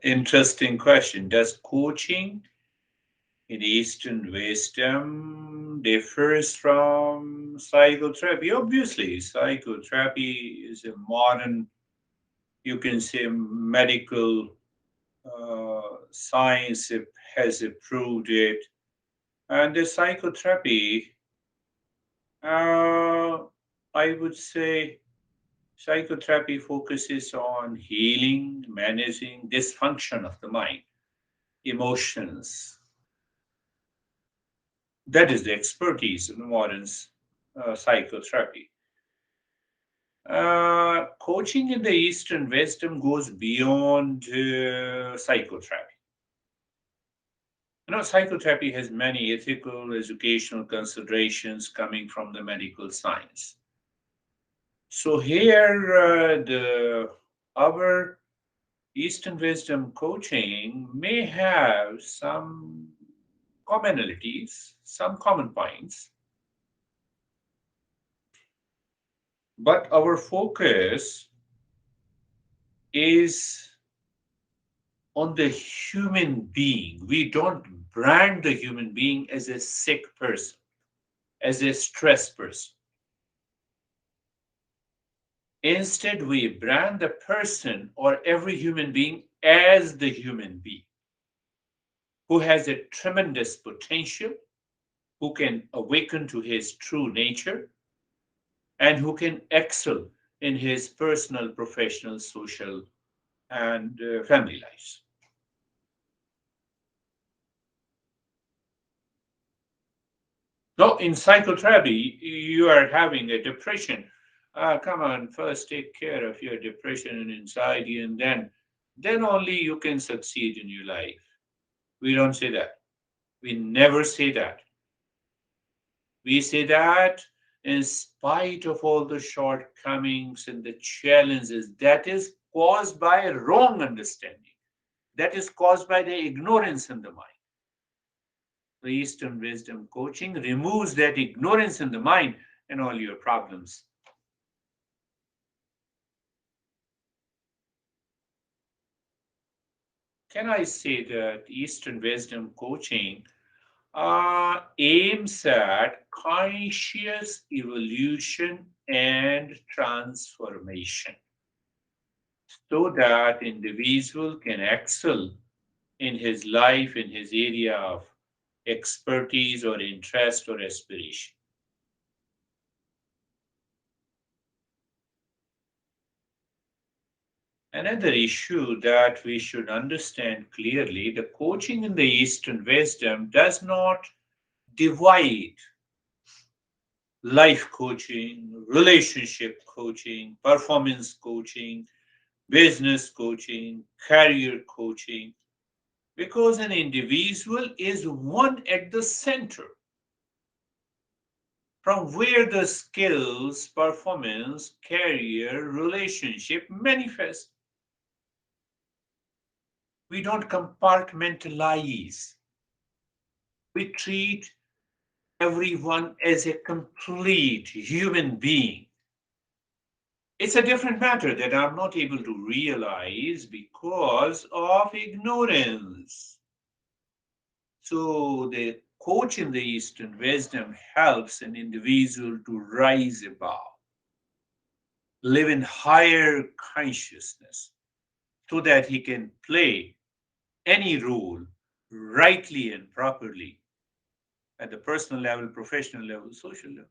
Interesting question. Does coaching in Eastern wisdom differs from psychotherapy? Obviously, psychotherapy is a modern, you can say, medical science has approved it. And the psychotherapy, uh, I would say, psychotherapy focuses on healing, managing dysfunction of the mind, emotions. That is the expertise in modern psychotherapy. Coaching in the Eastern wisdom goes beyond psychotherapy. Psychotherapy has many ethical, educational considerations coming from the medical science. So here, the our Eastern wisdom coaching may have some commonalities, some common points, but our focus is on the human being. We don't brand the human being as a sick person, as a stressed person. Instead, we brand the person or every human being as the human being who has a tremendous potential, who can awaken to his true nature, and who can excel in his personal, professional, social, and family lives. No, in psychotherapy, you are having a depression. Come on, first take care of your depression and anxiety, and then only you can succeed in your life. We don't say that. We never say that. We say that in spite of all the shortcomings and the challenges that is caused by a wrong understanding, that is caused by the ignorance in the mind. The Eastern wisdom coaching removes that ignorance in the mind and all your problems. Can I say that Eastern wisdom coaching aims at conscious evolution and transformation so that individual can excel in his life, in his area of expertise or interest or aspiration. Another issue that we should understand clearly, the coaching in the Eastern wisdom does not divide life coaching, relationship coaching, performance coaching, business coaching, career coaching, because an individual is one at the center from where the skills, performance, career, relationship manifest. We don't compartmentalize. We treat everyone as a complete human being. It's a different matter that I'm not able to realize because of ignorance. So the coach in the Eastern wisdom helps an individual to rise above, live in higher consciousness, so that he can play any role rightly and properly at the personal level, professional level, social level.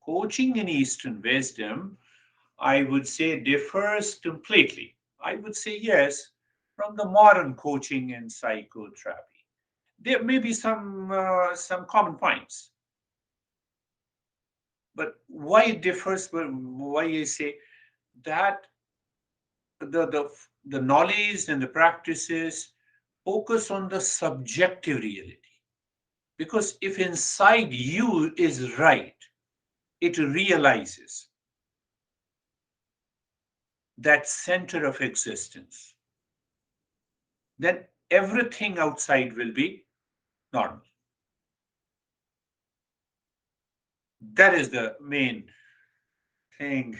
Coaching in Eastern wisdom, I would say, differs completely. I would say yes, from the modern coaching and psychotherapy. There may be some common points, but why it differs? Why I say that the knowledge and the practices focus on the subjective reality. Because if inside you is right, it realizes that center of existence, then everything outside will be normal. That is the main thing